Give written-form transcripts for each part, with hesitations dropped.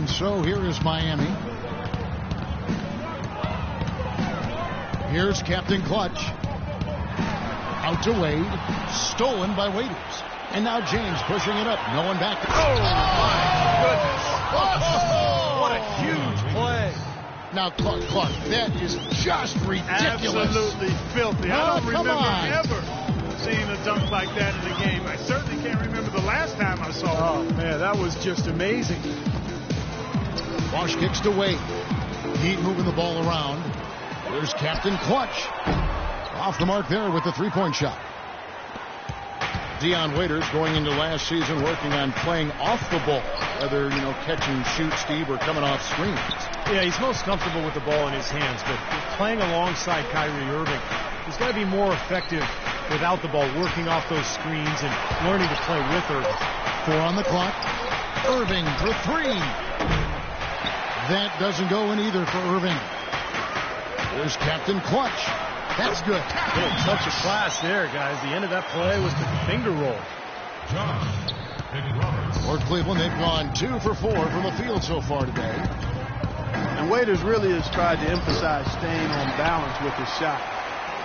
And so here is Miami. Here's Captain Clutch. Out to Wade. Stolen by Waiters. And now James pushing it up. No one back. Oh, my goodness. Oh, what a huge play. Now, Clark, that is just ridiculous. Absolutely filthy. I don't remember ever seeing a dunk like that in a game. I certainly can't remember the last time I saw it. Oh, man, that was just amazing. Wash kicks to Wade. Heat moving the ball around. There's Captain Clutch. Off the mark there with the three-point shot. Dion Waiters going into last season working on playing off the ball, whether, catch and shoot, Steve, or coming off screens. Yeah, he's most comfortable with the ball in his hands, but playing alongside Kyrie Irving, he's got to be more effective without the ball, working off those screens and learning to play with Irving. 4 on the clock. Irving for 3. That doesn't go in either for Irving. There's Captain Clutch. That's good. Touch of class there, guys. The end of that play was the finger roll. For Cleveland, they've gone 2 for 4 from the field so far today. And Waiters really has tried to emphasize staying on balance with his shot.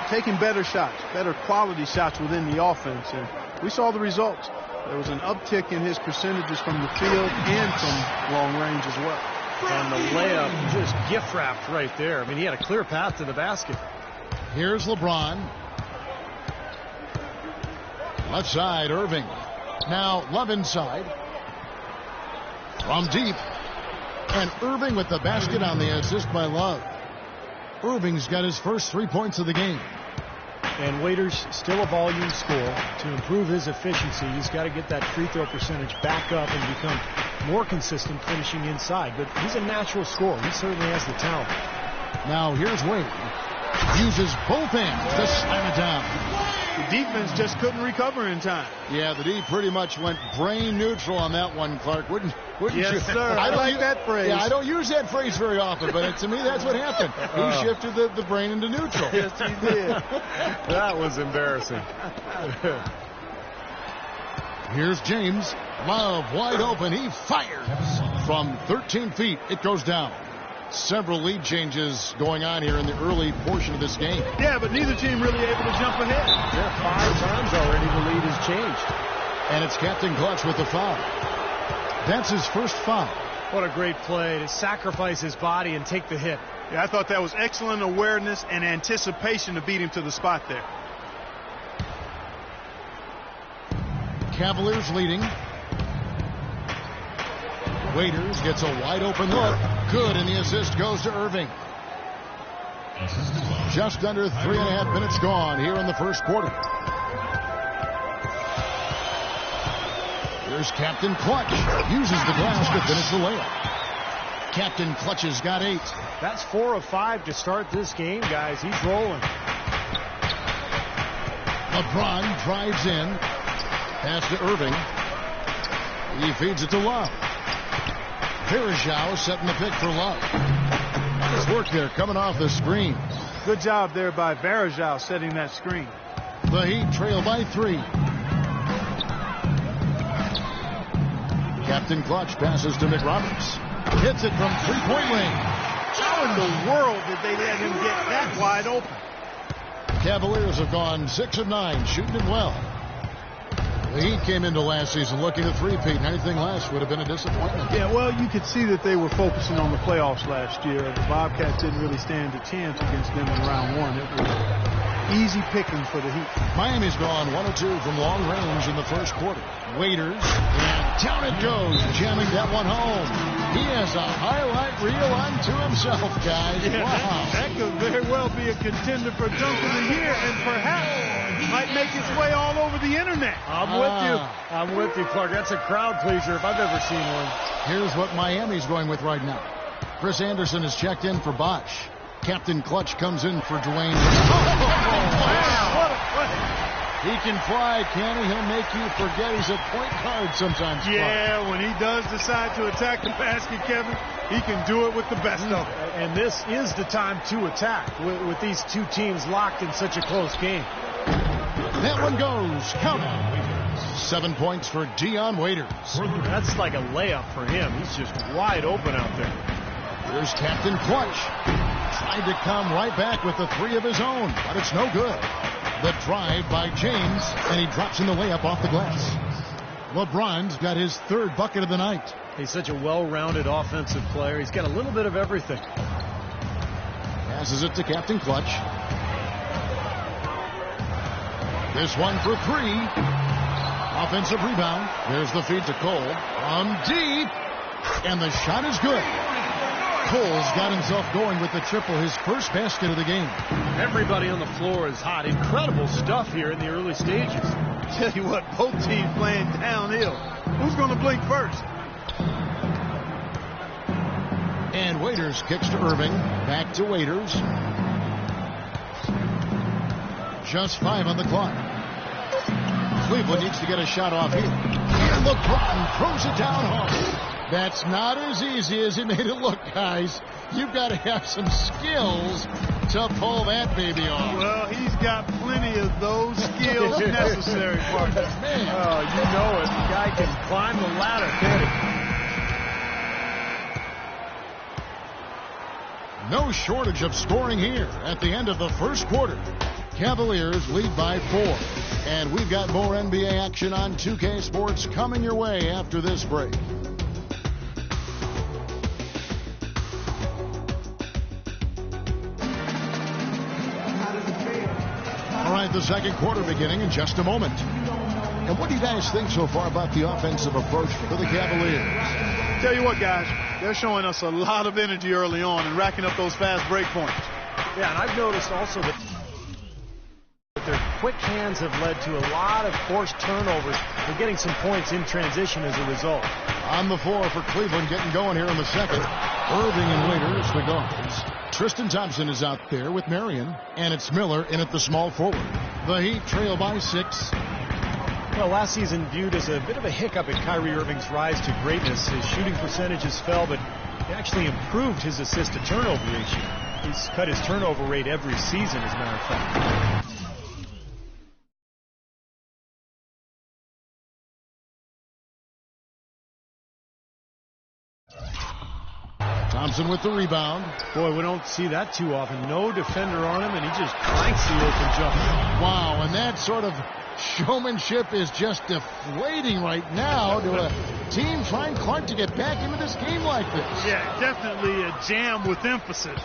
Taking better shots, better quality shots within the offense. And we saw the results. There was an uptick in his percentages from the field and from long range as well. And the layup just gift wrapped right there. I mean, he had a clear path to the basket. Here's LeBron. Left side, Irving. Now Love inside. From deep. And Irving with the basket on the assist by Love. Irving's got his first 3 points of the game. And Waiters still a volume scorer. To improve his efficiency, he's got to get that free throw percentage back up and become more consistent finishing inside. But he's a natural scorer. He certainly has the talent. Now here's Wade. Uses both ends to slam it down. The defense just couldn't recover in time. Yeah, the D pretty much went brain neutral on that one, Clark. Wouldn't yes, you? Sir. I like that phrase. Yeah, I don't use that phrase very often, but to me, that's what happened. He shifted the brain into neutral. Yes, he did. That was embarrassing. Here's James. Love wide open. He fires from 13 feet. It goes down. Several lead changes going on here in the early portion of this game. Yeah, but neither team really able to jump ahead. Yeah, 5 times already the lead has changed. And it's Captain Clutch with the foul. That's his first foul. What a great play to sacrifice his body and take the hit. Yeah, I thought that was excellent awareness and anticipation to beat him to the spot there. Cavaliers leading. Waiters gets a wide open look. Good, and the assist goes to Irving. Just under 3.5 minutes gone here in the first quarter. Here's Captain Clutch. Uses the glass to finish the layup. Captain Clutch has got 8. That's 4 of 5 to start this game, guys. He's rolling. LeBron drives in. Pass to Irving. He feeds it to Love. Varejao setting the pick for Love. Nice work there coming off the screen. Good job there by Varejao setting that screen. The Heat trail by 3. Captain Clutch passes to McRoberts. Hits it from 3-point range. How in the world did they let him get that wide open? Cavaliers have gone 6 of 9, shooting it well. The Heat came into last season looking to three-peat, and anything less would have been a disappointment. Yeah, well, you could see that they were focusing on the playoffs last year. The Bobcats didn't really stand a chance against them in round 1. It was easy picking for the Heat. Miami's gone 1 of 2 from long range in the first quarter. Waiters, and down it goes, jamming that one home. He has a highlight reel unto himself, guys. Yeah, wow. That could very well be a contender for Dunk of the Year, and perhaps might make its way all over the internet. I'm with you, Clark. That's a crowd pleaser if I've ever seen one. Here's what Miami's going with right now. Chris Anderson has checked in for Bosch. Captain Clutch comes in for Dwayne. Wow, what a play. He can fly, can he? He'll make you forget he's a point guard sometimes. Yeah, when he does decide to attack the basket, Kevin, he can do it with the best of them. And this is the time to attack with these two teams locked in such a close game. That one goes. Count it. 7 points for Dion Waiters. That's like a layup for him. He's just wide open out there. Here's Captain Clutch. Tried to come right back with the three of his own, but it's no good. The drive by James, and he drops in the layup off the glass. LeBron's got his third bucket of the night. He's such a well-rounded offensive player. He's got a little bit of everything. Passes it to Captain Clutch. This one for three. Offensive rebound. There's the feed to Cole. From deep. And the shot is good. Cole's got himself going with the triple, his first basket of the game. Everybody on the floor is hot. Incredible stuff here in the early stages. Tell you what, both teams playing downhill. Who's going to blink first? And Waiters kicks to Irving. Back to Waiters. Just 5 on the clock. Cleveland needs to get a shot off here. And LeBron throws it down hard. That's not as easy as he made it look, guys. You've got to have some skills to pull that baby off. Well, he's got plenty of those skills necessary, partner. Man. Oh, you know it. The guy can climb the ladder, can't he? No shortage of scoring here at the end of the first quarter. Cavaliers lead by 4. And we've got more NBA action on 2K Sports coming your way after this break. All right, the second quarter beginning in just a moment. And what do you guys think so far about the offensive approach for the Cavaliers? Tell you what, guys, they're showing us a lot of energy early on and racking up those fast break points. Yeah, and I've noticed also that their quick hands have led to a lot of forced turnovers. They're getting some points in transition as a result. On the floor for Cleveland, getting going here in the second. Irving and Waiters, the guards. Tristan Thompson is out there with Marion, and it's Miller in at the small forward. The Heat trail by 6. Well, last season viewed as a bit of a hiccup in Kyrie Irving's rise to greatness. His shooting percentages fell, but he actually improved his assist-to-turnover ratio. He's cut his turnover rate every season, as a matter of fact. Thompson with the rebound. Boy, we don't see that too often. No defender on him, and he just clanks the open jump. Wow, and that sort of showmanship is just deflating right now to a team trying Clark to get back into this game like this. Yeah, definitely a jam with emphasis.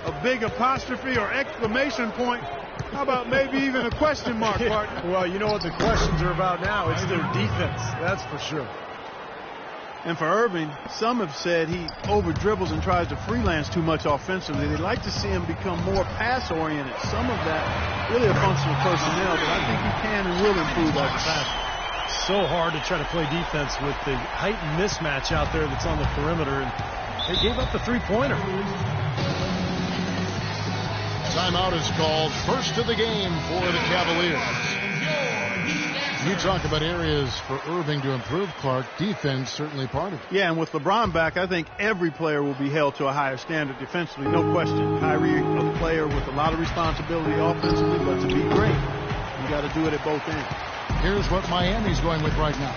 A big apostrophe or exclamation point. How about maybe even a question mark, partner? Well, you know what the questions are about now. It's their defense, that's for sure. And for Irving, some have said he over-dribbles and tries to freelance too much offensively. They'd like to see him become more pass-oriented. Some of that really a function of personnel, but I think he can and will improve as a passer. So hard to try to play defense with the heightened mismatch out there that's on the perimeter. And they gave up the three-pointer. Timeout is called. First of the game for the Cavaliers. You talk about areas for Irving to improve, Clark. Defense certainly part of it. Yeah, and with LeBron back, I think every player will be held to a higher standard defensively, no question. Kyrie, a player with a lot of responsibility offensively, but to be great, you got to do it at both ends. Here's what Miami's going with right now.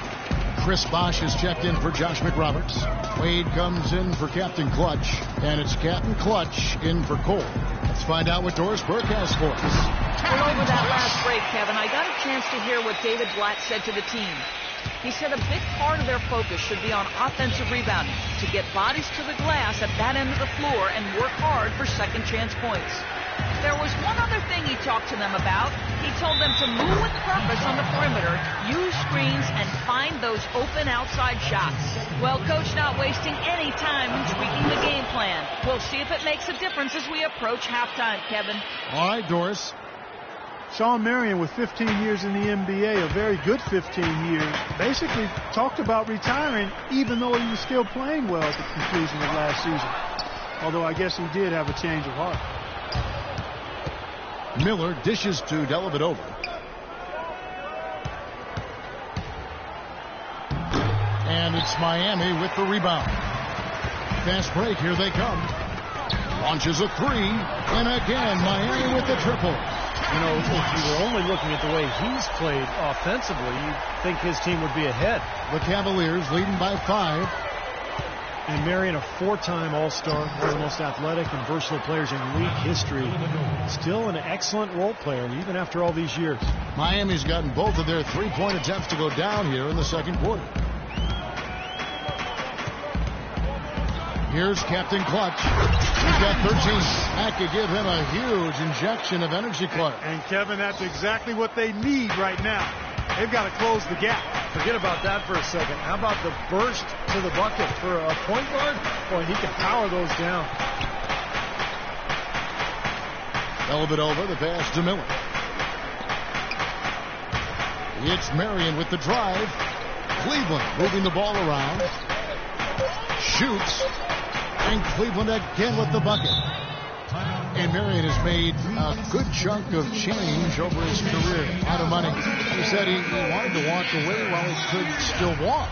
Chris Bosh is checked in for Josh McRoberts. Wade comes in for Captain Clutch, and it's Captain Clutch in for Cole. Let's find out what Doris Burke has for us. Well, over that last break, Kevin, I got a chance to hear what David Blatt said to the team. He said a big part of their focus should be on offensive rebounding, to get bodies to the glass at that end of the floor and work hard for second chance points. There was one other thing he talked to them about. He told them to move with purpose on the perimeter, use screens, and find those open outside shots. Well, Coach not wasting any time in tweaking the game plan. We'll see if it makes a difference as we approach halftime, Kevin. All right, Doris. Sean Marion, with 15 years in the NBA, a very good 15 years, basically talked about retiring even though he was still playing well at the conclusion of last season. Although I guess he did have a change of heart. Miller dishes to Dellavedova. And it's Miami with the rebound. Fast break, here they come. Launches a three, and again Miami with the triple. You know, if you were only looking at the way he's played offensively, you'd think his team would be ahead. The Cavaliers leading by 5. And Marion, a 4-time All-Star, one of the most athletic and versatile players in league history. Still an excellent role player, even after all these years. Miami's gotten both of their three-point attempts to go down here in the second quarter. Here's Captain Clutch. He's got 13. That could give him a huge injection of energy, Clark. And Kevin, that's exactly what they need right now. They've got to close the gap. Forget about that for a second. How about the burst to the bucket for a point guard? Boy, he can power those down. Dellavedova, the pass to Miller. It's Marion with the drive. Cleveland moving the ball around. Shoots. And Cleveland again with the bucket. And Marion has made a good chunk of change over his career. A lot of money. He said he wanted to walk away while he could still walk.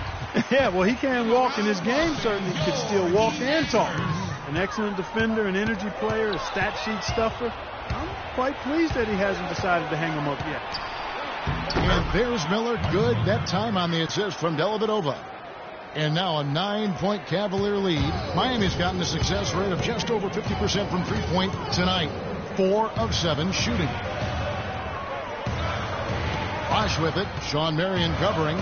Yeah, well, he can walk in his game. Certainly he could still walk and talk. An excellent defender, an energy player, a stat sheet stuffer. I'm quite pleased that he hasn't decided to hang him up yet. And there's Miller. Good that time on the assist from Dellavedova. And now a 9-point Cavalier lead. Miami's gotten a success rate of just over 50% from three-point tonight. 4 of 7 shooting. Bosch with it. Sean Marion covering.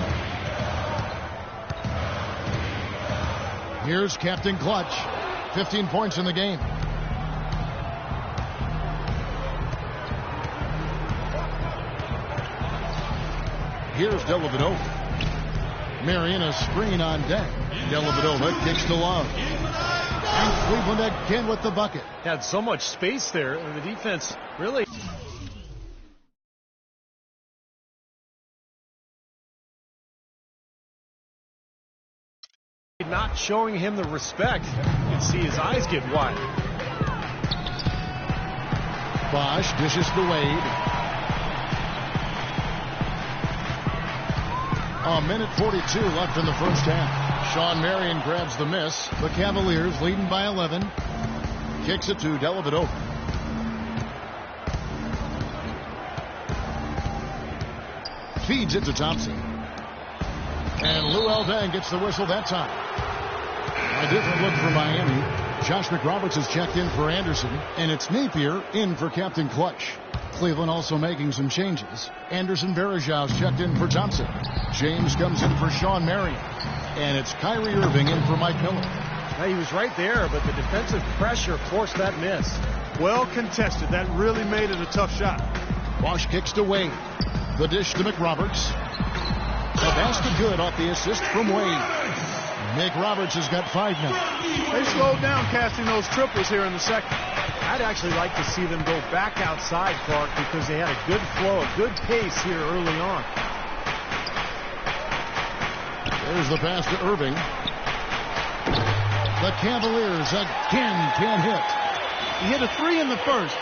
Here's Captain Clutch. 15 points in the game. Here's Dellavedova. Marion a screen on deck. Dellavedova kicks to Love. And Cleveland again with the bucket. Had so much space there, and the defense really... not showing him the respect. You can see his eyes get wide. Bosch dishes to Wade. A minute 42 left in the first half. Sean Marion grabs the miss. The Cavaliers leading by 11. Kicks it to Dellavedova. Feeds it to Thompson. And Lou Eldang gets the whistle that time. A different look for Miami. Josh McRoberts has checked in for Anderson. And it's Napier in for Captain Clutch. Cleveland also making some changes. Anderson Varejau's checked in for Thompson. James comes in for Sean Marion. And it's Kyrie Irving in for Mike Miller. Now, he was right there, but the defensive pressure forced that miss. Well contested. That really made it a tough shot. Bosch kicks to Wade. The dish to McRoberts. The basket good off the assist from Wade. McRoberts has got 5 now. They slowed down casting those triples here in the second. I'd actually like to see them go back outside, Clark, because they had a good flow, a good pace here early on. There's the pass to Irving. The Cavaliers again can't hit. He hit a 3 in the first,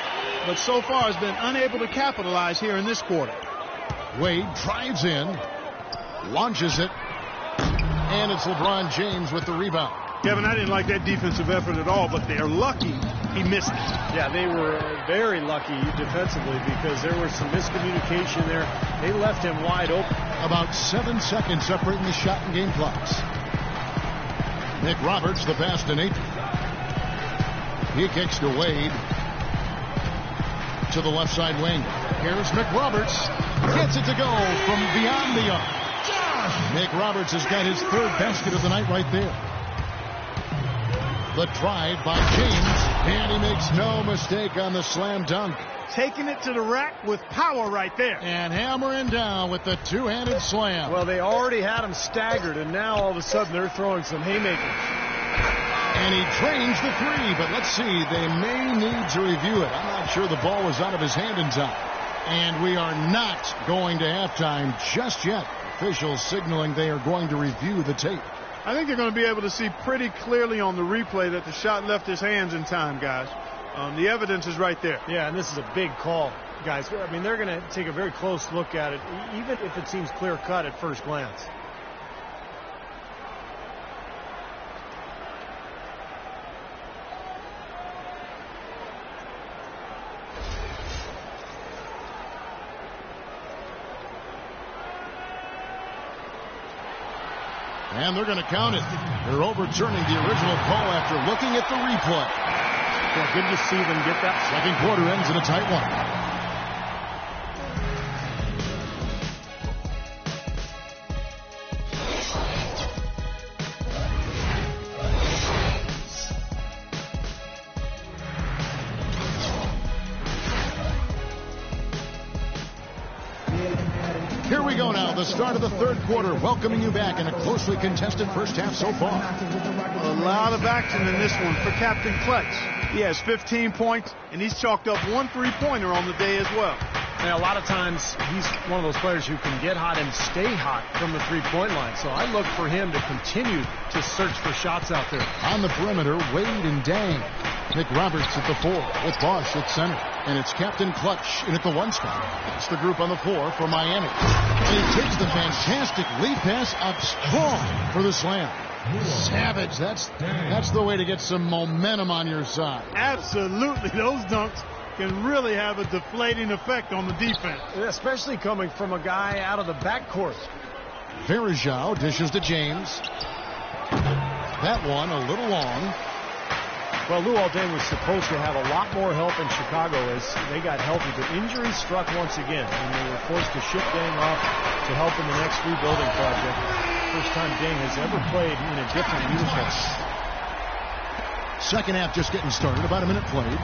but so far has been unable to capitalize here in this quarter. Wade drives in, launches it, and it's LeBron James with the rebound. Kevin, I didn't like that defensive effort at all, but they're lucky he missed it. Yeah, they were very lucky defensively because there was some miscommunication there. They left him wide open. About 7 seconds separating the shot and game clocks. McRoberts, the pass to Napier. He kicks to Wade. To the left side wing. Here's McRoberts. Gets it to go from beyond the arc. McRoberts has got his 3rd basket of the night right there. The drive by James, and he makes no mistake on the slam dunk. Taking it to the rack with power right there. And hammering down with the two-handed slam. Well, they already had him staggered, and now all of a sudden they're throwing some haymakers. And he drains the 3, but let's see, they may need to review it. I'm not sure the ball was out of his hand in time. And we are not going to halftime just yet. Officials signaling they are going to review the tape. I think they're going to be able to see pretty clearly on the replay that the shot left his hands in time, guys. The evidence is right there. Yeah, and this is a big call, guys. I mean, they're going to take a very close look at it, even if it seems clear-cut at first glance. And they're going to count it. They're overturning the original call after looking at the replay. Yeah, good to see them get that. Second quarter ends in a tight one. Here we go now, the start of the third quarter, welcoming you back in a closely contested first half so far. A lot of action in this one for Captain Clutch. He has 15 points, and he's chalked up one three-pointer on the day as well. Now, a lot of times, he's one of those players who can get hot and stay hot from the three-point line. So I look for him to continue to search for shots out there. On the perimeter, Wade and Dang. Nick Roberts at the 4 with Bosch at center. And it's Captain Clutch in at the 1 spot. It's the group on the floor for Miami. And he takes the fantastic lead pass up strong for the slam. Savage, that's the way to get some momentum on your side. Absolutely. Those dunks can really have a deflating effect on the defense. Especially coming from a guy out of the backcourt. Verjao dishes to James. That one a little long. Well, Luol Deng was supposed to have a lot more help in Chicago as they got healthy, but injury struck once again, and they were forced to ship Deng off to help in the next rebuilding project. First time Deng has ever played in a different uniform. Second half just getting started, about a minute played.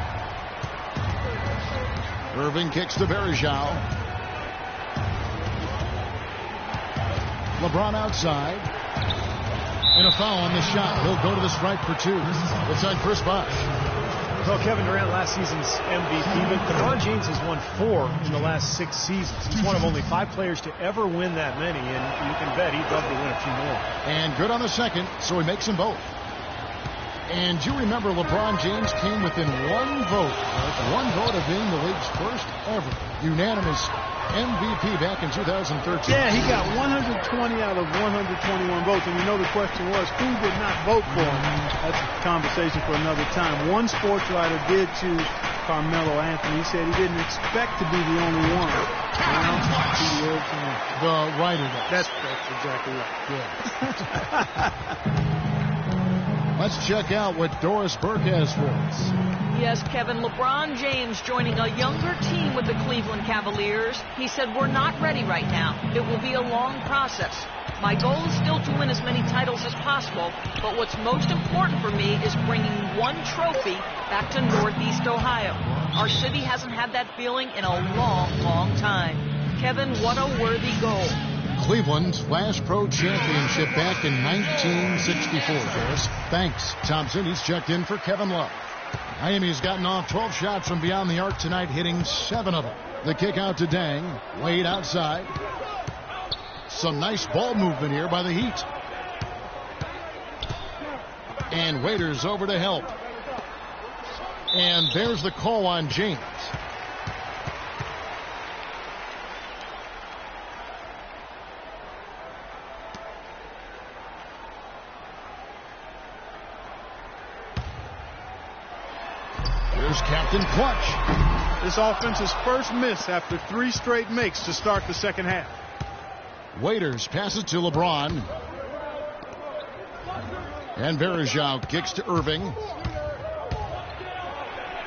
Irving kicks to Verjao. LeBron outside. And a foul on the shot. He'll go to the stripe for 2. It's on Chris Bosh. Well, Kevin Durant, last season's MVP, but LeBron James has won 4 in the last 6 seasons. He's one of only 5 players to ever win that many, and you can bet he'd love to win a few more. And good on the second, so he makes them both. And you remember LeBron James came within 1 vote. One vote of being the league's first ever unanimous MVP back in 2013. Yeah, he got 120 out of 121 votes. And you know the question was, who did not vote for him? That's a conversation for another time. One sports writer did choose Carmelo Anthony. He said he didn't expect to be the only one. The writer does. That's exactly right. Yeah. Let's check out what Doris Burke has for us. Yes, Kevin, LeBron James joining a younger team with the Cleveland Cavaliers. He said, we're not ready right now. It will be a long process. My goal is still to win as many titles as possible, but what's most important for me is bringing 1 trophy back to Northeast Ohio. Our city hasn't had that feeling in a long, long time. Kevin, what a worthy goal. Cleveland's last pro championship back in 1964, Doris. Thanks, Thompson. He's checked in for Kevin Love. Miami's gotten off 12 shots from beyond the arc tonight, hitting 7 of them. The kick out to Dang. Wade outside. Some nice ball movement here by the Heat. And Waiters over to help. And there's the call on James. Here's Captain Clutch. This offense's first miss after 3 straight makes to start the second half. Waiters passes to LeBron. And Verjao kicks to Irving.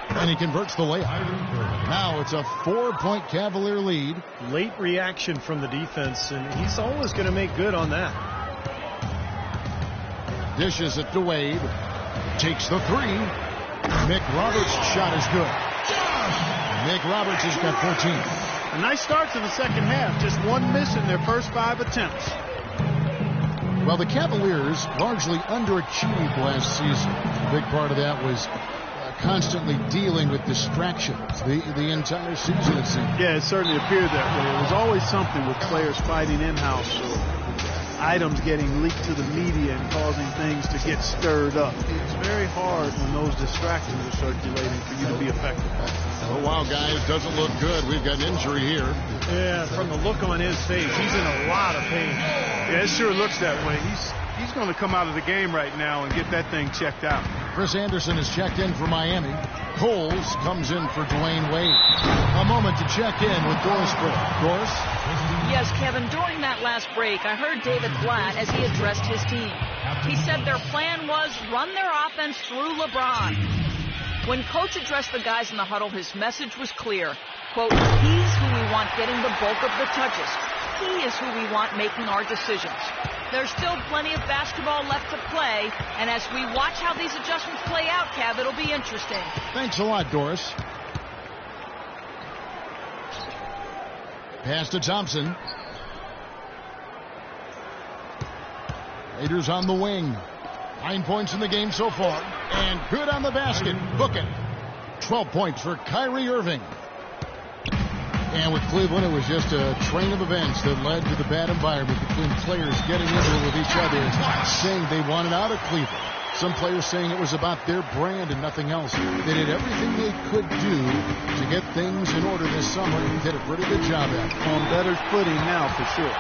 And he converts the layup. Now it's a 4-point Cavalier lead. Late reaction from the defense, and he's always going to make good on that. Dishes it to Wade. Takes the 3. Nick Roberts' shot is good. Nick Roberts has got 14. A nice start to the second half. Just 1 miss in their first 5 attempts. Well, the Cavaliers largely underachieved last season. A big part of that was constantly dealing with distractions the entire season, it seemed. Yeah, it certainly appeared that way. It was always something with players fighting in-house or items getting leaked to the media and causing things to get stirred up. It's very hard when those distractions are circulating for you to be effective. Oh, wow, guys, doesn't look good. We've got an injury here. Yeah, from the look on his face, he's in a lot of pain. Yeah, it sure looks that way. He's going to come out of the game right now and get that thing checked out. Chris Anderson is checked in for Miami. Coles comes in for Dwayne Wade. A moment to check in with Doris Burke. Doris? Yes, Kevin, during that last break, I heard David Blatt as he addressed his team. He said their plan was run their offense through LeBron. When Coach addressed the guys in the huddle, his message was clear. Quote, he's who we want getting the bulk of the touches. He is who we want making our decisions. There's still plenty of basketball left to play, and as we watch how these adjustments play out, Kev, it'll be interesting. Thanks a lot, Doris. Pass to Thompson. Raiders on the wing. 9 points in the game so far. And good on the basket. Book it. 12 points for Kyrie Irving. And with Cleveland, it was just a train of events that led to the bad environment between players getting into it with each other, saying they wanted out of Cleveland. Some players saying it was about their brand and nothing else. They did everything they could do to get things in order this summer and did a pretty good job at it. On better footing now for sure.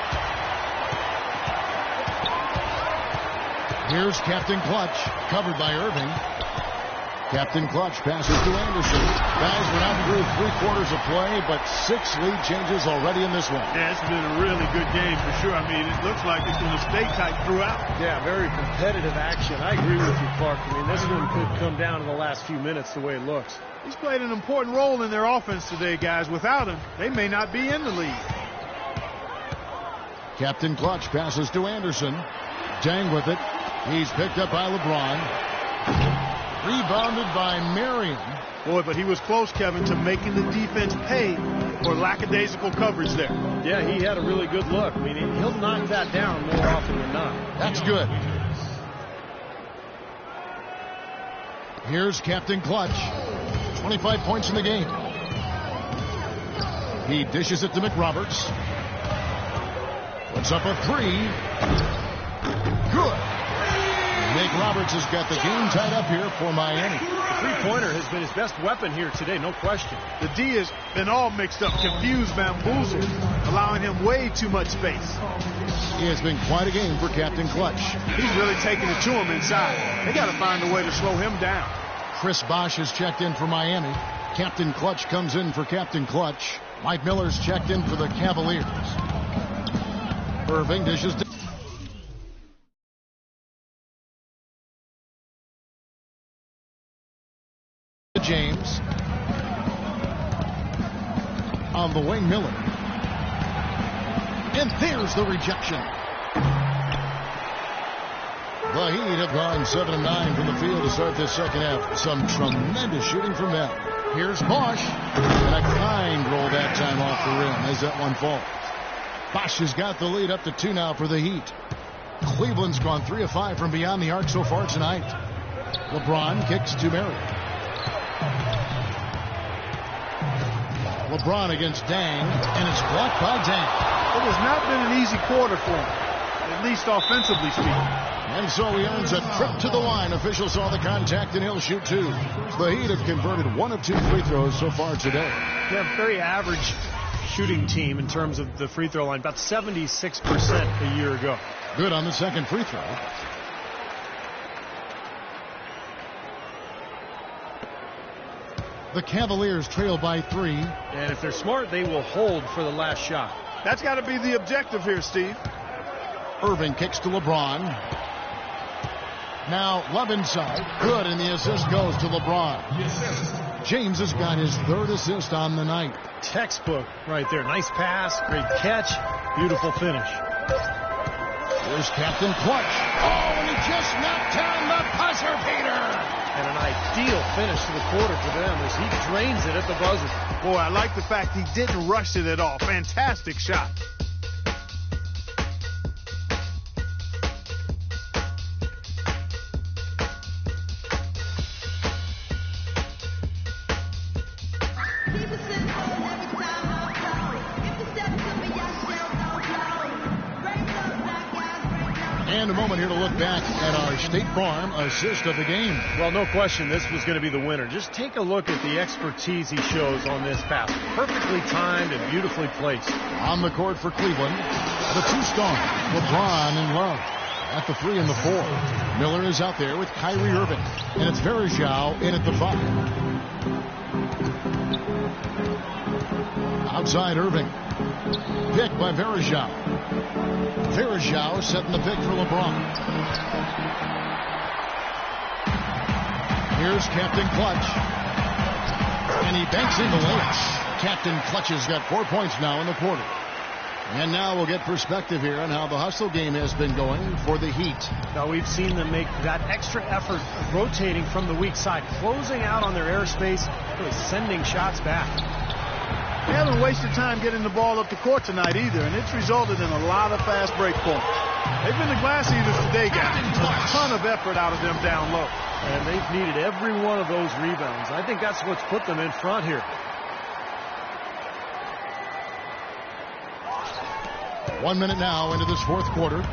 Here's Captain Clutch, covered by Irving. Captain Clutch passes to Anderson. Guys, we're not through 3 quarters of play, but 6 lead changes already in this one. Yeah, it's been a really good game for sure. I mean, it looks like it's going to stay tight throughout. Yeah, very competitive action. I agree with you, Clark. I mean, this one could come down in the last few minutes the way it looks. He's played an important role in their offense today, guys. Without him, they may not be in the lead. Captain Clutch passes to Anderson. Dang with it. He's picked up by LeBron. Rebounded by Marion. Boy, but he was close, Kevin, to making the defense pay for lackadaisical coverage there. Yeah, he had a really good look. I mean, he'll knock that down more often than not. That's good. Here's Captain Clutch. 25 points in the game. He dishes it to McRoberts. Puts up a 3. Good. McRoberts has got the game tied up here for Miami. The three-pointer has been his best weapon here today, no question. The D has been all mixed up, confused, bamboozled, allowing him way too much space. It has been quite a game for Captain Clutch. He's really taking it to him inside. They got to find a way to slow him down. Chris Bosh has checked in for Miami. Captain Clutch comes in for Captain Clutch. Mike Miller's checked in for the Cavaliers. Irving dishes to James. On the wing, Miller. And there's the rejection. The Heat have gone 7 of 9 from the field to start this second half. Some tremendous shooting from them. Here's Bosh. And a kind roll that time off the rim as that one falls. Bosh has got the lead up to 2 now for the Heat. Cleveland's gone 3 of 5 from beyond the arc so far tonight. LeBron kicks to Marion. LeBron against Dang, and it's blocked by Dang. It has not been an easy quarter for him, at least offensively speaking. And so he earns a trip to the line. Officials saw the contact, and he'll shoot 2. The Heat have converted 1 of 2 free throws so far today. They're a very average shooting team in terms of the free throw line, about 76% a year ago. Good on the second free throw. The Cavaliers trail by 3. And if they're smart, they will hold for the last shot. That's got to be the objective here, Steve. Irving kicks to LeBron. Now Love inside. Good, and the assist goes to LeBron. James has got his 3rd assist on the night. Textbook right there. Nice pass, great catch, beautiful finish. Here's Captain Clutch. Oh, and he just knocked down the buzzer beater. And an ideal finish to the quarter for them as he drains it at the buzzer. Boy, I like the fact he didn't rush it at all. Fantastic shot. And a moment here to look back at our State Farm assist of the game. Well, no question this was going to be the winner. Just take a look at the expertise he shows on this pass. Perfectly timed and beautifully placed. On the court for Cleveland, the 2-star, LeBron and Love. At the 3 and the 4. Miller is out there with Kyrie Irving. And it's Verajao in at the 5. Outside Irving. Pick by Varejao. Varejao setting the pick for LeBron. Here's Captain Clutch. And he banks in the layup. Captain Clutch has got 4 points now in the quarter. And now we'll get perspective here on how the hustle game has been going for the Heat. Now we've seen them make that extra effort of rotating from the weak side, closing out on their airspace, really sending shots back. They haven't wasted time getting the ball up the court tonight either, and it's resulted in a lot of fast break points. They've been the glass eaters today, guys. A ton of effort out of them down low. And they've needed every one of those rebounds. I think that's what's put them in front here. 1 minute now into this fourth quarter.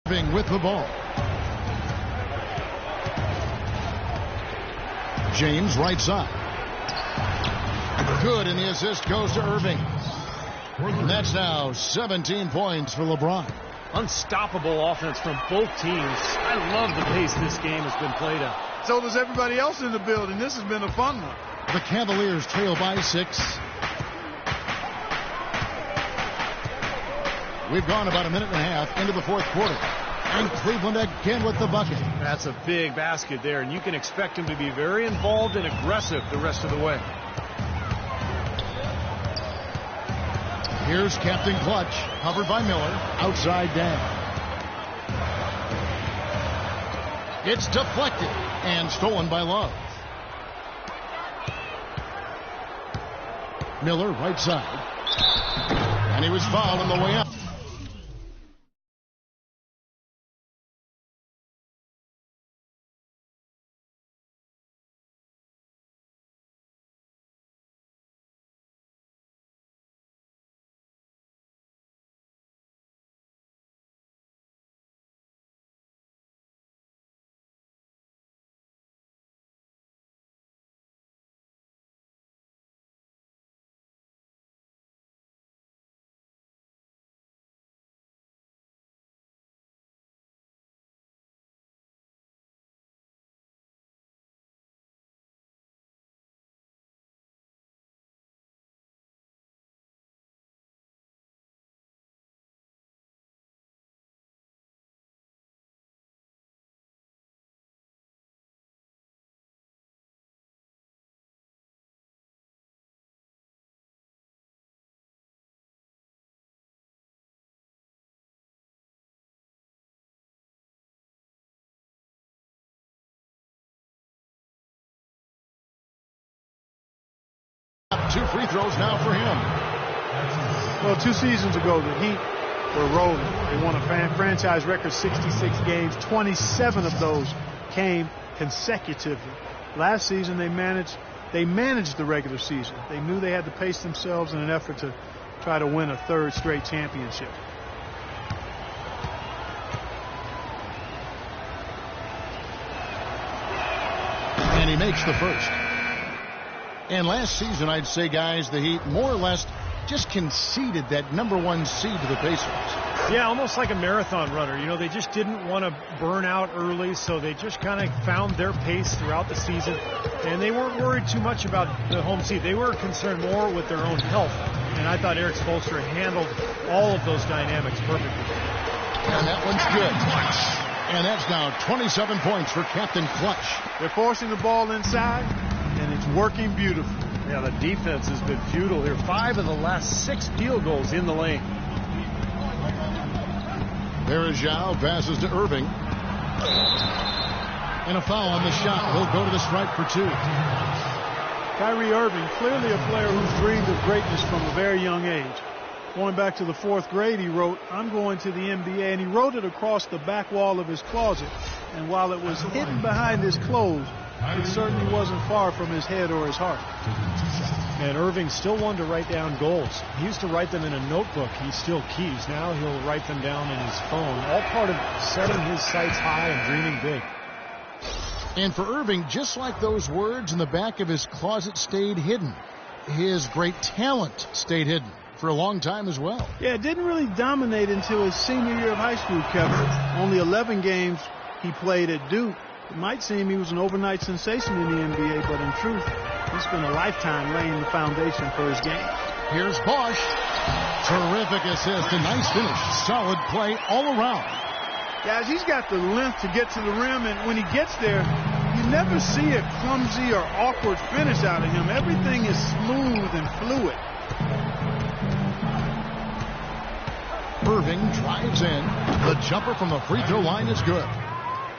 Irving with the ball. James right side. Good, and the assist goes to Irving. And that's now 17 points for LeBron. Unstoppable offense from both teams. I love the pace this game has been played at. So does everybody else in the building. This has been a fun one. The Cavaliers trail by 6. We've gone about a minute and a half into the fourth quarter. And Cleveland again with the bucket. That's a big basket there, and you can expect him to be very involved and aggressive the rest of the way. Here's Captain Clutch, covered by Miller, outside down. It's deflected and stolen by Love. Miller right side. And he was fouled on the way up. Two free throws now for him. Well, 2 seasons ago, the Heat were rolling. They won a franchise record 66 games. 27 of those came consecutively. Last season, they managed the regular season. They knew they had to pace themselves in an effort to try to win a 3rd straight championship. And he makes the first. And last season, I'd say, guys, the Heat more or less just conceded that #1 seed to the Pacers. Yeah, almost like a marathon runner. You know, they just didn't want to burn out early, so they just kind of found their pace throughout the season. And they weren't worried too much about the home seed. They were concerned more with their own health. And I thought Eric Spoelstra handled all of those dynamics perfectly. And that one's good. And that's now 27 points for Captain Clutch. They're forcing the ball inside, and it's working beautifully. Yeah, the defense has been futile here. 5 of the last 6 field goals in the lane. Zhao passes to Irving. And a foul on the shot. He'll go to the stripe for 2. Kyrie Irving, clearly a player who's dreamed of greatness from a very young age. Going back to the 4th grade, he wrote, "I'm going to the NBA," and he wrote it across the back wall of his closet. And while it was hidden behind his clothes, it certainly wasn't far from his head or his heart. And Irving still wanted to write down goals. He used to write them in a notebook he still keeps. Now he'll write them down in his phone. All part of setting his sights high and dreaming big. And for Irving, just like those words in the back of his closet stayed hidden, his great talent stayed hidden for a long time as well. Yeah, it didn't really dominate until his senior year of high school, Kevin. Only 11 games he played at Duke. It might seem he was an overnight sensation in the NBA, but in truth, he spent a lifetime laying the foundation for his game. Here's Bosch. Terrific assist, a nice finish. Solid play all around. Guys, he's got the length to get to the rim, and when he gets there, you never see a clumsy or awkward finish out of him. Everything is smooth and fluid. Irving drives in. The jumper from the free throw line is good.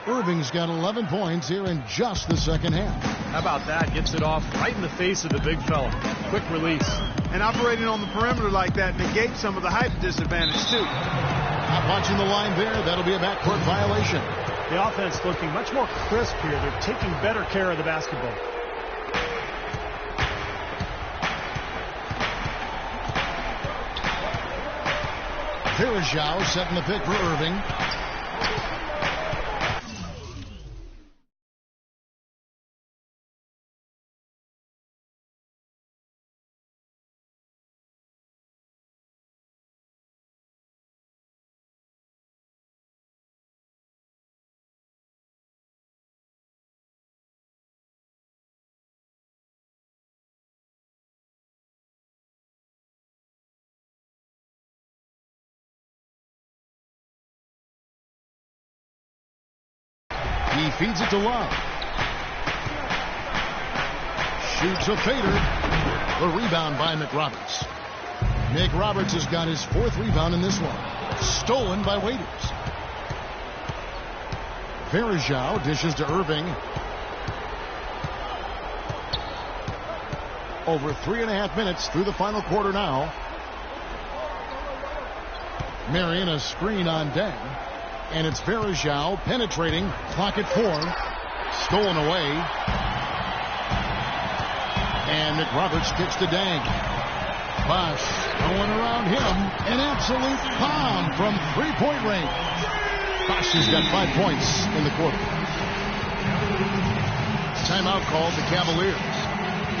Irving's got 11 points here in just the second half. How about that? Gets it off right in the face of the big fella. Quick release. And operating on the perimeter like that negates some of the height disadvantage, too. Not watching the line there. That'll be a backcourt violation. The offense looking much more crisp here. They're taking better care of the basketball. Here's Zhao setting the pick for Irving. He feeds it to Love. Shoots a fader. The rebound by McRoberts. McRoberts has got his 4th rebound in this one. Stolen by Waiters. Zhao dishes to Irving. Over 3.5 minutes through the final quarter now. Marion a screen on Deng. And it's Zhao penetrating. Clock at 4. Stolen away. And McRoberts kicks to Deng. Bosch going around him. An absolute bomb from 3-point range. Bosch has got 5 points in the quarter. Timeout called the Cavaliers.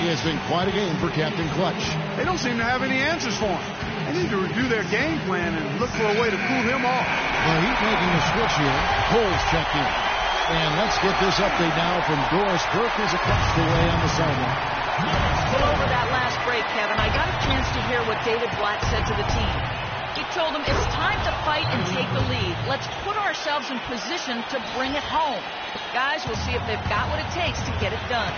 It has been quite a game for Captain Clutch. They don't seem to have any answers for him. They need to review their game plan and look for a way to cool him off. Well, he's making a switch here. Cole's checked in. And let's get this update now from Doris Burke is across the way on the sideline. Well, over that last break, Kevin, I got a chance to hear what David Blatt said to the team. He told them it's time to fight and take the lead. Let's put ourselves in position to bring it home. Guys, we'll see if they've got what it takes to get it done.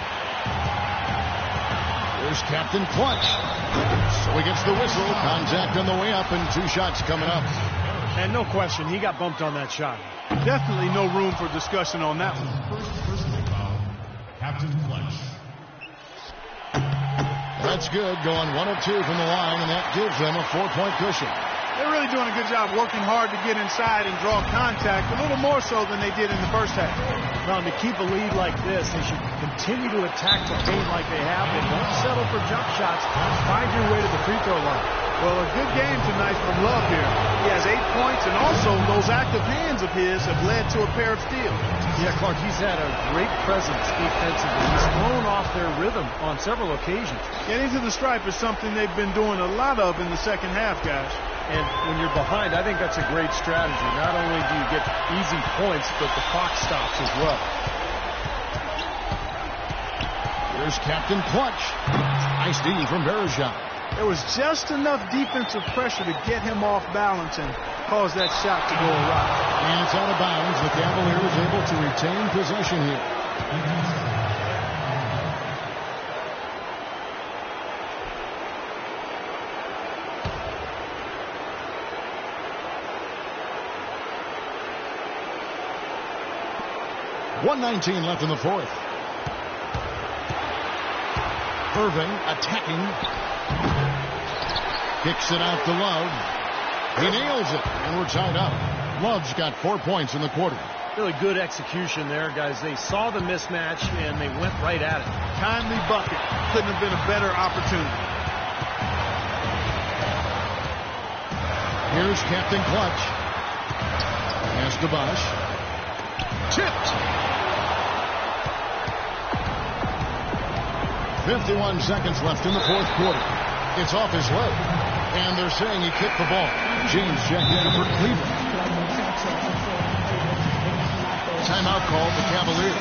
There's Captain Clutch. So he gets the whistle. Contact on the way up and 2 shots coming up. And no question, he got bumped on that shot. Definitely no room for discussion on that one. Personal foul, Captain Clutch. That's good. Going 1 of 2 from the line, and that gives them a 4-point cushion. They're really doing a good job working hard to get inside and draw contact, a little more so than they did in the first half. Tom, to keep a lead like this, they should continue to attack the game like they have. They won't settle for jump shots. Find your way to the free throw line. Well, a good game tonight from Love here. He has 8 points, and also those active hands of his have led to a pair of steals. Yeah, Clark, he's had a great presence defensively. He's thrown off their rhythm on several occasions. Getting to the stripe is something they've been doing a lot of in the second half, guys. And when you're behind, I think that's a great strategy. Not only do you get easy points, but the clock stops as well. Here's Captain Clutch. Nice D from Bergeron. There was just enough defensive pressure to get him off balance and cause that shot to go awry. And it's out of bounds. The Cavaliers able to retain possession here. .119 left in the fourth. Irving attacking. Kicks it out to Love. He nails it, and we're tied up. Love's got 4 points in the quarter. Really good execution there, guys. They saw the mismatch, and they went right at it. Timely bucket. Couldn't have been a better opportunity. Here's Captain Clutch. Pass to Bosch. Tipped. 51 seconds left in the fourth quarter. It's off his leg, and they're saying he kicked the ball. James checked in for Cleveland. Timeout called the Cavaliers.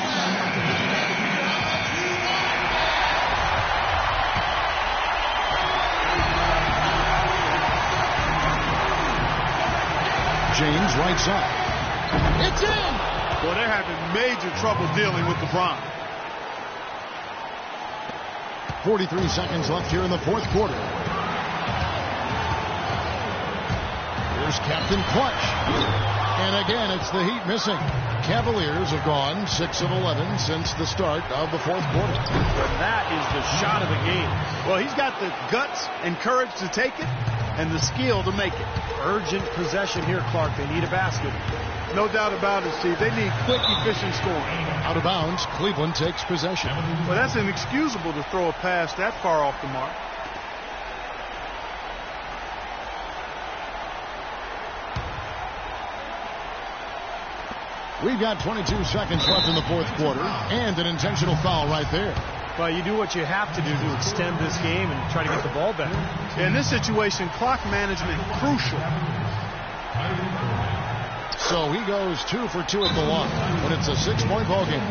James right side. It's in! Well, they're having major trouble dealing with LeBron. 43 seconds left here in the fourth quarter. Here's Captain Clutch. And again, it's the Heat missing. Cavaliers have gone 6 of 11 since the start of the fourth quarter. But that is the shot of the game. Well, he's got the guts and courage to take it and the skill to make it. Urgent possession here, Clark. They need a basket. No doubt about it, Steve. They need quick, efficient scoring. Out of bounds, Cleveland takes possession. Well, that's inexcusable to throw a pass that far off the mark. We've got 22 seconds left in the fourth quarter, and an intentional foul right there. Well, you do what you have to do to extend this game and try to get the ball back. In this situation, clock management crucial. So he goes 2 for 2 at the line, but it's a 6-point ball game.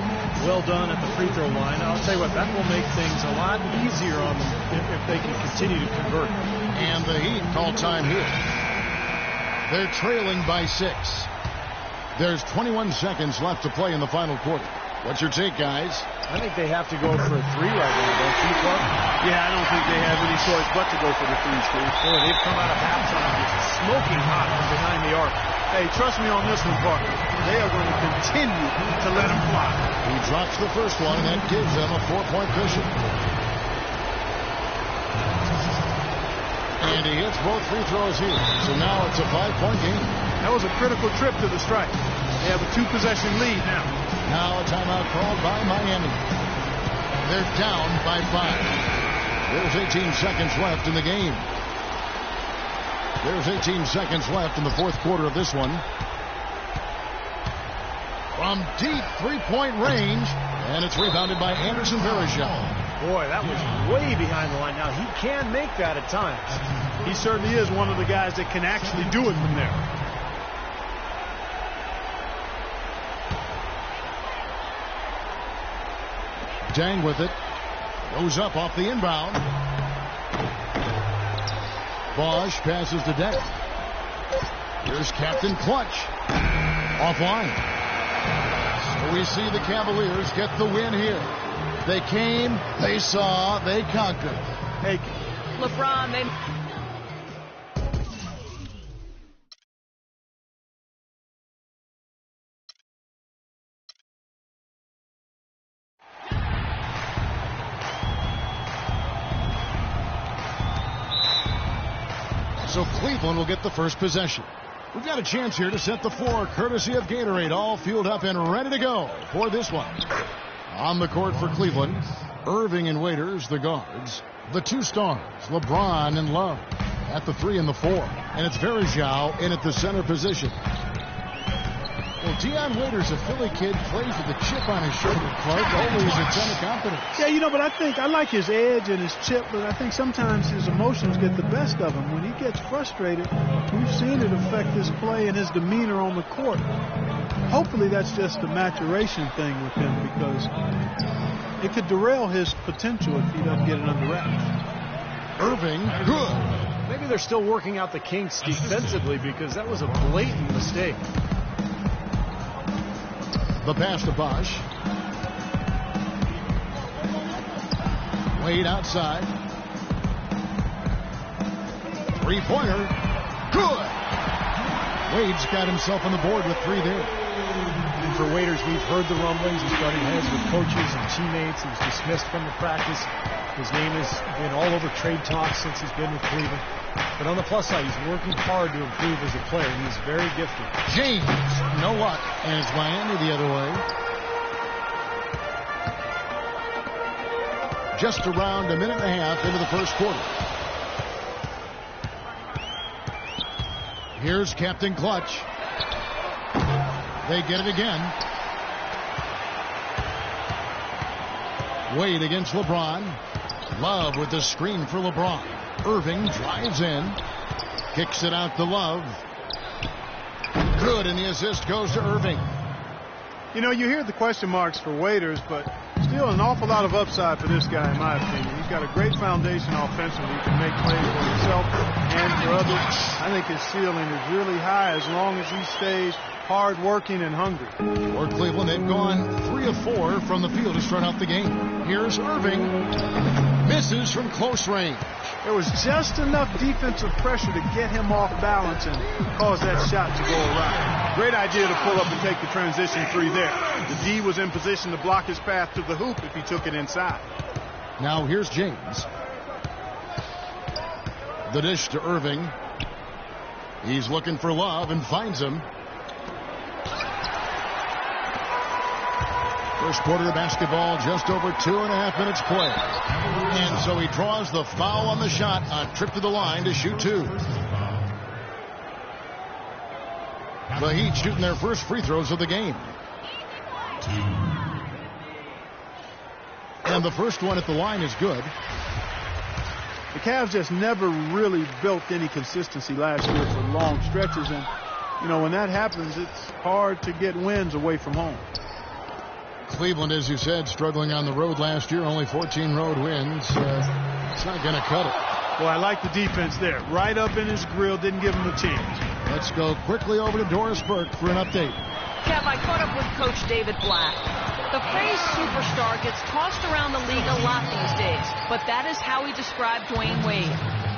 Well done at the free throw line. I'll tell you what, that will make things a lot easier on them if they can continue to convert. And the Heat call time here. They're trailing by 6. There's 21 seconds left to play in the final quarter. What's your take, guys? I think they have to go for a 3 right now, don't you, Clark? Yeah, I don't think they have any choice but to go for the 3, Steve. Boy, they've come out of halftime just smoking hot from behind the arc. Hey, trust me on this one, Parker. They are going to continue to let him fly. He drops the first one, and that gives them a 4-point cushion. And he hits both free throws here. So now it's a 5-point game. That was a critical trip to the stripe. They have a 2-possession lead now. Now a timeout called by Miami. They're down by 5. There's 18 seconds left in the game. There's 18 seconds left in the fourth quarter of this one. From deep 3-point range, and it's rebounded by Anderson Varejao. Boy, that was way behind the line. Now, he can make that at times. He certainly is one of the guys that can actually do it from there. Dang with it. Goes up off the inbound. Bosch passes to Deck. Here's Captain Clutch. Offline. So we see the Cavaliers get the win here. They came, they saw, they conquered. Hey, LeBron, they... So Cleveland will get the first possession. We've got a chance here to set the floor, courtesy of Gatorade, all fueled up and ready to go for this one. On the court for Cleveland, Irving and Waiters, the guards. The two stars, LeBron and Love, at the 3 and the 4. And it's Verjao in at the center position. Well, Dion Waiters, a Philly kid, plays with a chip on his shoulder, Clark. Always a ton of confidence. Yeah, but I like his edge and his chip, but I think sometimes his emotions get the best of him. When he gets frustrated, we've seen it affect his play and his demeanor on the court. Hopefully that's just a maturation thing with him, because it could derail his potential if he doesn't get it under wraps. Irving, good. Maybe they're still working out the kinks defensively, because that was a blatant mistake. The pass to Bosch. Wade outside. Three-pointer. Good. Wade's got himself on the board with 3 there. And for Waiters, we've heard the rumblings. He's butting heads with coaches and teammates. He was dismissed from the practice. His name has been all over trade talks since he's been with Cleveland. But on the plus side, he's working hard to improve as a player. He's very gifted. James, no luck. And it's Miami the other way. Just around a minute and a half into the first quarter. Here's Captain Clutch. They get it again. Wade against LeBron. Love with the screen for LeBron. Irving drives in. Kicks it out to Love. Good, and the assist goes to Irving. You hear the question marks for Waiters, but still an awful lot of upside for this guy, in my opinion. He's got a great foundation offensively. He can make plays for himself and for others. I think his ceiling is really high as long as he stays hard-working and hungry. For Cleveland, they've gone 3 of 4 from the field to start out the game. Here's Irving. Misses from close range. There was just enough defensive pressure to get him off balance and cause that shot to go awry. Great idea to pull up and take the transition 3 there. The D was in position to block his path to the hoop if he took it inside. Now here's James. The dish to Irving. He's looking for Love and finds him. First quarter of basketball, just over 2.5 minutes played. And so he draws the foul on the shot, a trip to the line to shoot 2. The Heat shooting their first free throws of the game. And the first one at the line is good. The Cavs just never really built any consistency last year for long stretches. And, when that happens, it's hard to get wins away from home. Cleveland, as you said, struggling on the road last year, only 14 road wins. It's not going to cut it. Well, I like the defense there. Right up in his grill, didn't give him a chance. Let's go quickly over to Doris Burke for an update. Kev, I caught up with Coach David Blatt. The phrase superstar gets tossed around the league a lot these days, but that is how he described Dwayne Wade.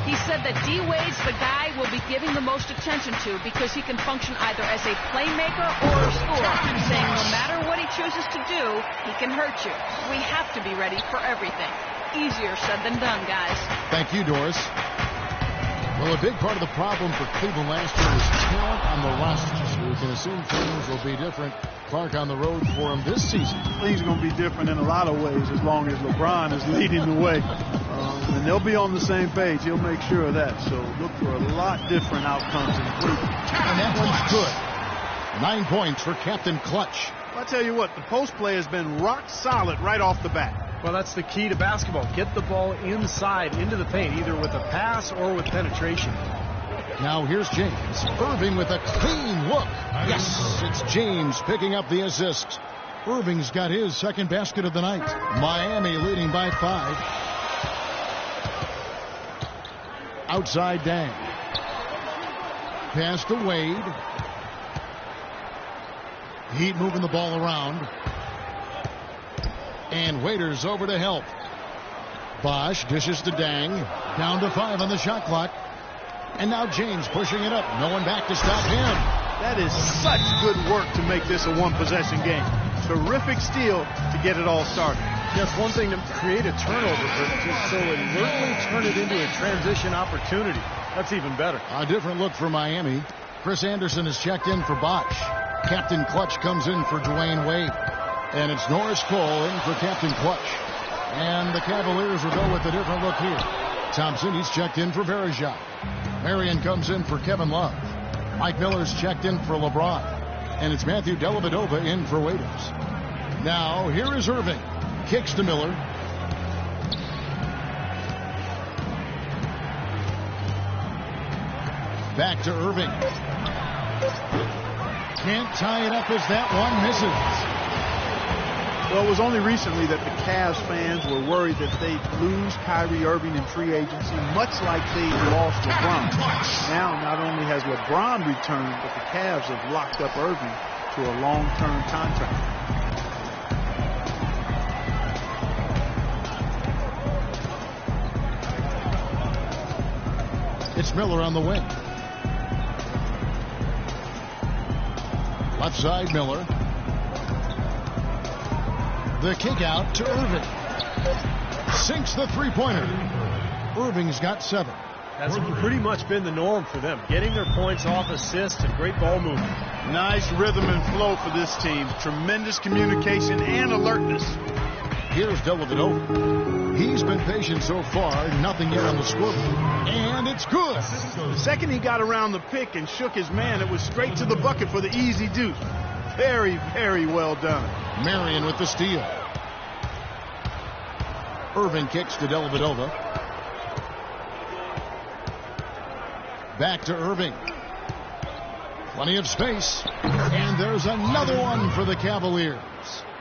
He said that D. Wade's the guy we'll be giving the most attention to because he can function either as a playmaker or a scorer, saying no matter what he chooses to do, he can hurt you. We have to be ready for everything. Easier said than done, guys. Thank you, Doris. Well, a big part of the problem for Cleveland last year was talent on the roster, so we can assume things will be different. Clark on the road for him this season. Things are going to be different in a lot of ways as long as LeBron is leading the way. And they'll be on the same page. He'll make sure of that. So look for a lot different outcomes in Cleveland. And that one's good. 9 points for Captain Clutch. I'll tell you what, the post play has been rock solid right off the bat. Well, that's the key to basketball. Get the ball inside, into the paint, either with a pass or with penetration. Now here's James. Irving with a clean look. Yes, it's James picking up the assist. Irving's got his second basket of the night. Miami leading by 5. Outside Dang. Pass to Wade. Heat moving the ball around. And Waiters over to help. Bosch dishes to Dang. Down to 5 on the shot clock. And now James pushing it up. No one back to stop him. That is such good work to make this a one-possession game. Terrific steal to get it all started. Just one thing to create a turnover, but just so alertly turn it into a transition opportunity. That's even better. A different look for Miami. Chris Anderson is checked in for Bosch. Captain Clutch comes in for Dwayne Wade. And it's Norris Cole in for Captain Clutch. And the Cavaliers will go with a different look here. Thompson, he's checked in for Verejao. Marion comes in for Kevin Love. Mike Miller's checked in for LeBron. And it's Matthew Dellavedova in for Waiters. Now, here is Irving. Kicks to Miller. Back to Irving. Can't tie it up as that one misses. Well, it was only recently that the Cavs fans were worried that they'd lose Kyrie Irving in free agency, much like they lost LeBron. Now, not only has LeBron returned, but the Cavs have locked up Irving to a long-term contract. It's Miller on the wing. Left side, Miller. The kick out to Irving. Sinks the three-pointer. Irving's got 7. That's pretty much been the norm for them. Getting their points off assists and great ball movement. Nice rhythm and flow for this team. Tremendous communication and alertness. Here's Dellavedova. He's been patient so far. Nothing yet on the scoreboard. And it's good. The second he got around the pick and shook his man, it was straight to the bucket for the easy deuce. Very, very well done. Marion with the steal. Irving kicks to Dellavedova. Back to Irving. Plenty of space. And there's another one for the Cavaliers.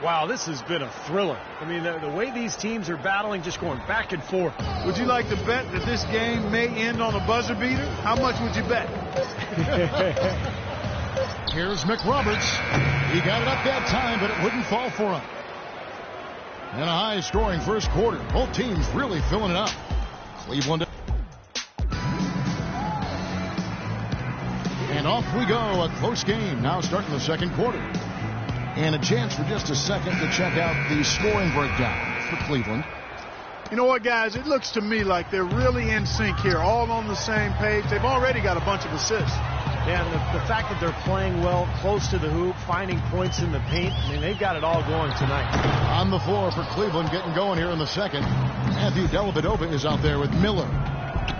Wow, this has been a thriller. I mean, the way these teams are battling, just going back and forth. Would you like to bet that this game may end on a buzzer beater? How much would you bet? Here's McRoberts. He got it up that time, but it wouldn't fall for him. And a high-scoring first quarter. Both teams really filling it up. Cleveland. And off we go. A close game now starting the second quarter. And a chance for just a second to check out the scoring breakdown for Cleveland. You know what, guys? It looks to me like they're really in sync here, all on the same page. They've already got a bunch of assists. Yeah, and the fact that they're playing well, close to the hoop, finding points in the paint, I mean, they've got it all going tonight. On the floor for Cleveland, getting going here in the second. Matthew Dellavedova is out there with Miller.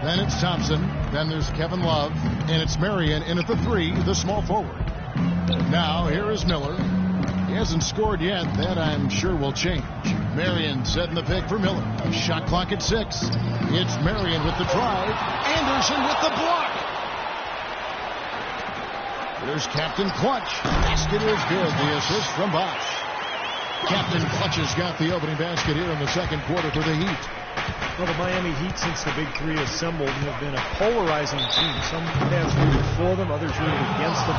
Then it's Thompson. Then there's Kevin Love. And it's Marion in at the 3, the small forward. Now, here is Miller. He hasn't scored yet. That, I'm sure, will change. Marion setting the pick for Miller. A shot clock at 6. It's Marion with the drive. Anderson with the block. There's Captain Clutch. Basket is good. The assist from Bosch. Captain Clutch has got the opening basket here in the second quarter for the Heat. Well, the Miami Heat, since the Big Three assembled, have been a polarizing team. Some fans rooted for them, others rooted against them.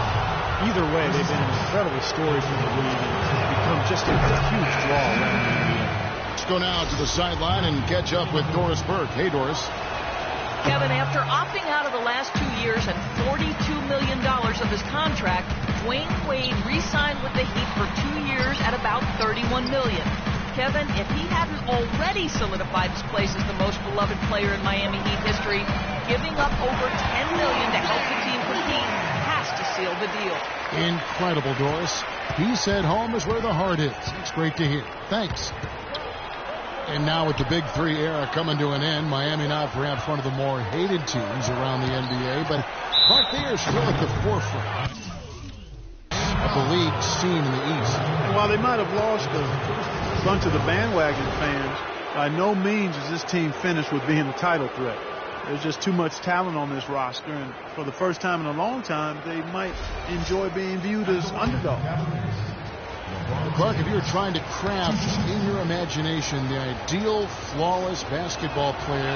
Either way, they've been an incredible story for the league and become just a huge draw around the NBA. Let's go now to the sideline and catch up with Doris Burke. Hey, Doris. Kevin, after opting out of the last 2 years and $42 million of his contract, Dwayne Wade re-signed with the Heat for 2 years at about $31 million. Kevin, if he hadn't already solidified his place as the most beloved player in Miami Heat history, giving up over $10 million to help the team compete has to seal the deal. Incredible, Doris. He said home is where the heart is. It's great to hear. Thanks. And now with the Big Three era coming to an end, Miami now perhaps one of the more hated teams around the NBA, but Clark, they are still at the forefront of the league scene in the East. And while they might have lost a bunch of the bandwagon fans, by no means is this team finished with being a title threat. There's just too much talent on this roster, and for the first time in a long time, they might enjoy being viewed as underdogs. Clark, if you're trying to craft in your imagination the ideal flawless basketball player,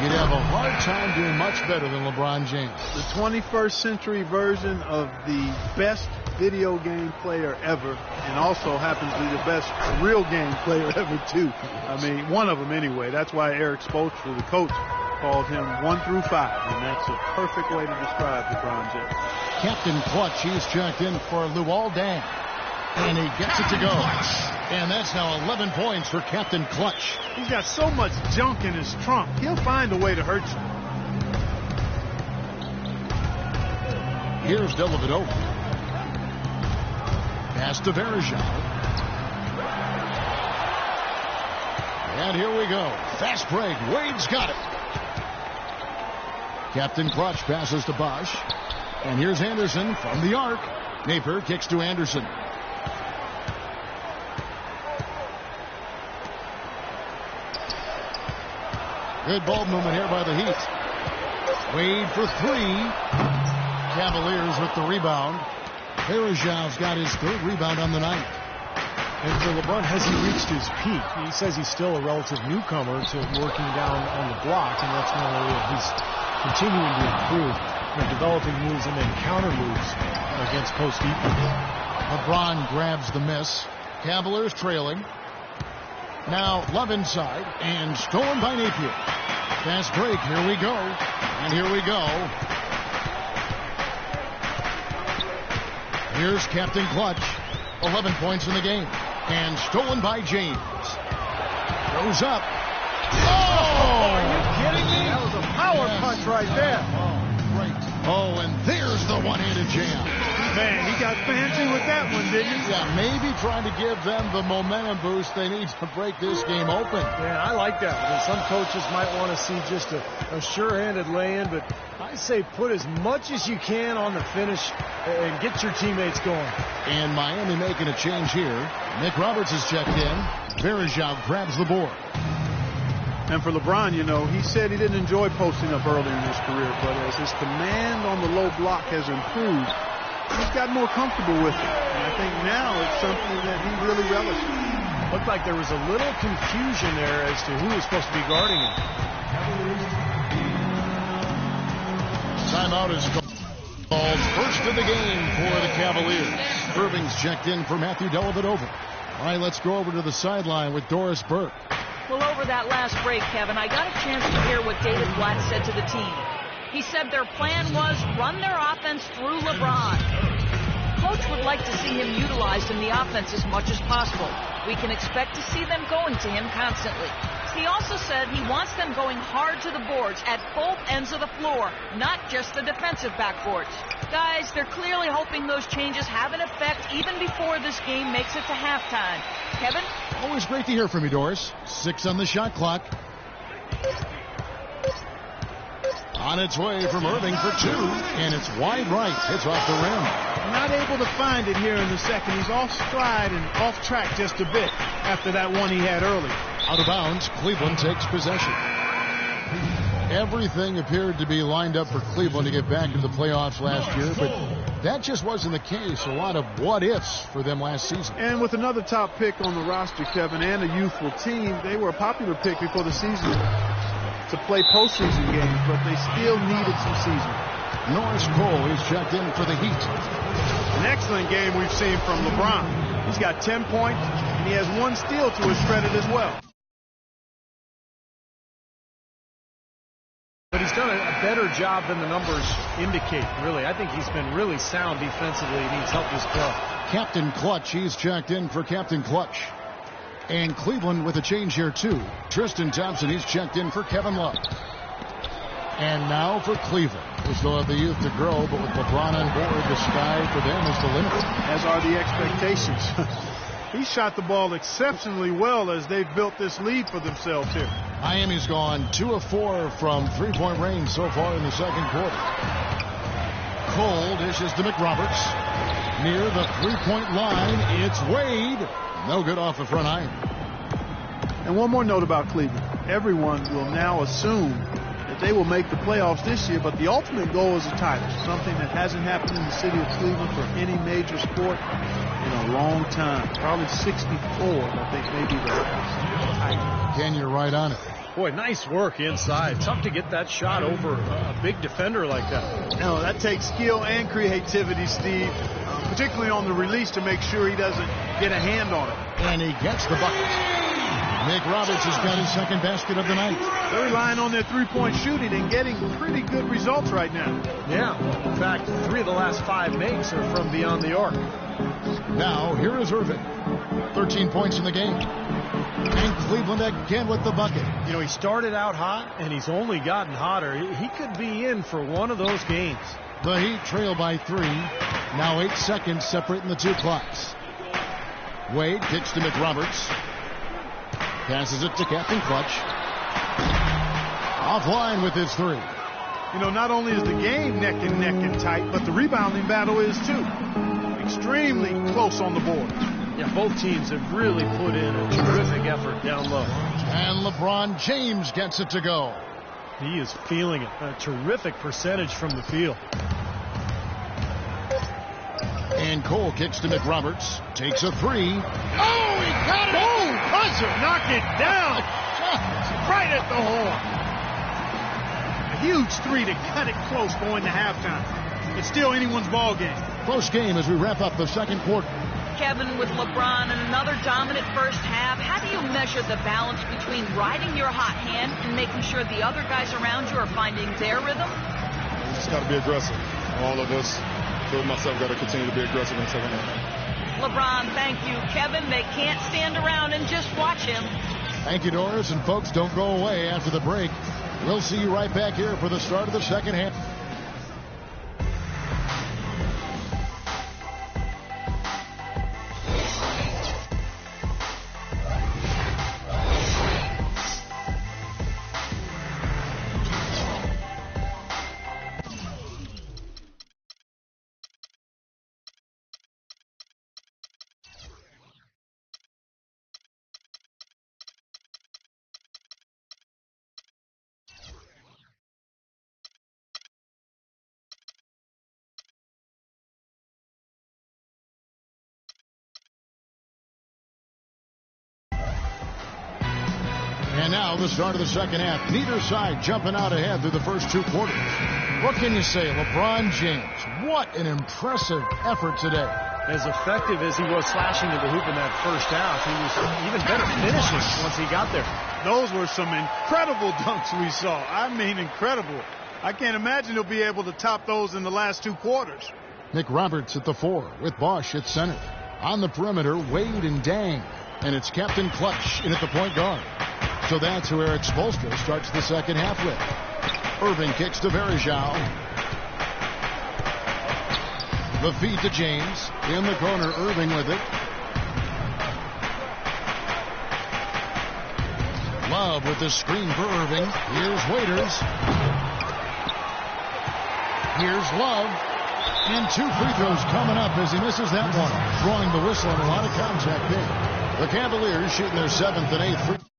you'd have a hard time doing much better than LeBron James. The 21st century version of the best video game player ever, and also happens to be the best real game player ever, too. I mean, one of them anyway. That's why Eric Spoelstra, the coach, called him 1 through 5, and that's a perfect way to describe LeBron James. Captain Clutch, he's checked in for Luol Deng. And he gets it to go. And that's now 11 points for Captain Clutch. He's got so much junk in his trunk. He'll find a way to hurt Here's Dellavedova. Pass to Verejao. And here we go. Fast break. Wade's got it. Captain Clutch passes to Bosch. And here's Anderson from the arc. Napier kicks to Anderson. Good ball movement here by the Heat. Wade for three. Cavaliers with the rebound. Verejao's got his third rebound on the night. And for LeBron, has he reached his peak? He says he's still a relative newcomer to working down on the block, and that's one area he's continuing to improve. Developing moves and then counter moves against post defense. LeBron grabs the miss. Cavaliers trailing. Now Love inside and stolen by Napier. Fast break. Here we go. And here we go. Here's Captain Clutch. 11 points in the game. And stolen by James. Goes up. Oh! Are you kidding me? That was a power punch right there. Oh, and there's the one-handed jam. Man, he got fancy with that one, didn't he? Yeah, maybe trying to give them the momentum boost they need to break this game open. Yeah, I like that. Because some coaches might want to see just a sure-handed lay-in, but I say put as much as you can on the finish and get your teammates going. And Miami making a change here. Nick Roberts is checked in. Verejao grabs the board. And for LeBron, you know, he said he didn't enjoy posting up early in his career, but as his command on the low block has improved, he's gotten more comfortable with it. And I think now it's something that he really relishes. Looked like there was a little confusion there as to who was supposed to be guarding him. Timeout is called. First of the game for the Cavaliers. Irving's checked in for Matthew Dellavedova. All right, let's go over to the sideline with Doris Burke. Well, over that last break, Kevin, I got a chance to hear what David Blatt said to the team. He said their plan was run their offense through LeBron. Coach would like to see him utilized in the offense as much as possible. We can expect to see them going to him constantly. He also said he wants them going hard to the boards at both ends of the floor, not just the defensive backboards. Guys, they're clearly hoping those changes have an effect even before this game makes it to halftime. Kevin? Always great to hear from you, Doris. 6 on the shot clock. On its way from Irving for 2, and it's wide right. It's off the rim. Not able to find it here in the second. He's off stride and off track just a bit after that one he had early. Out of bounds, Cleveland takes possession. Everything appeared to be lined up for Cleveland to get back to the playoffs last year, but that just wasn't the case. A lot of what-ifs for them last season. And with another top pick on the roster, Kevin, and a youthful team, they were a popular pick before the season to play postseason games, but they still needed some season. Norris Cole is checked in for the Heat. An excellent game we've seen from LeBron. He's got 10 points, and he has 1 steal to his credit as well. But he's done a better job than the numbers indicate, really. I think he's been really sound defensively, and he's helped his club. Captain Clutch, he's checked in for Captain Clutch. And Cleveland with a change here, too. Tristan Thompson, he's checked in for Kevin Love. And now for Cleveland. They still have the youth to grow, but with LeBron on board, the sky for them is the limit. As are the expectations. He shot the ball exceptionally well as they've built this lead for themselves here. Miami's gone 2 of 4 from three-point range so far in the second quarter. Cole dishes to McRoberts. Near the three-point line, it's Wade. No good off the front iron. And one more note about Cleveland. Everyone will now assume that they will make the playoffs this year, but the ultimate goal is a title, something that hasn't happened in the city of Cleveland for any major sport in a long time. Probably 64, I think, maybe the title. Ken, you're right on it. Boy, nice work inside. Tough to get that shot over a big defender like that. No, that takes skill and creativity, Steve, particularly on the release to make sure he doesn't get a hand on it. And he gets the bucket. Nick Roberts has got his second basket of the night. They're relying on their three-point shooting and getting pretty good results right now. Yeah, in fact, 3 of the last 5 makes are from beyond the arc. Now, here is Irving. 13 points in the game. And Cleveland again with the bucket. You know, he started out hot, and he's only gotten hotter. He could be in for one of those games. The Heat trail by 3. Now 8 seconds separating the two clocks. Wade kicks to McRoberts. Passes it to Captain Clutch. Offline with his 3. You know, not only is the game neck and tight, but the rebounding battle is too. Extremely close on the board. Yeah, both teams have really put in a terrific effort down low. And LeBron James gets it to go. He is feeling it. A terrific percentage from the field. And Cole kicks to McRoberts. Takes a 3. Oh, he got it! Boom! Buzzer! Knock it down! Right at the horn. A huge 3 to cut it close going to halftime. It's still anyone's ball game. Close game as we wrap up the second quarter. Kevin, with LeBron and another dominant first half, how do you measure the balance between riding your hot hand and making sure the other guys around you are finding their rhythm? We just got to be aggressive. All of us, including myself, got to continue to be aggressive in the second half. LeBron, thank you. Kevin, they can't stand around and just watch him. Thank you, Doris. And folks, don't go away after the break. We'll see you right back here for the start of the second half. And now the start of the second half. Neither side jumping out ahead through the first 2 quarters. What can you say? LeBron James, what an impressive effort today. As effective as he was slashing to the hoop in that first half, he was even better finishing once he got there. Those were some incredible dunks we saw. I mean, incredible. I can't imagine he'll be able to top those in the last 2 quarters. McRoberts at the 4 with Bosch at center. On the perimeter, Wade and Dang. And it's Captain Clutch in at the point guard. So that's who Eric Spoelstra starts the second half with. Irving kicks to Varejao. The feed to James. In the corner, Irving with it. Love with the screen for Irving. Here's Waiters. Here's Love. And 2 free throws coming up as he misses that one. Drawing the whistle and a lot of contact there. The Cavaliers shooting their 7th and 8th free.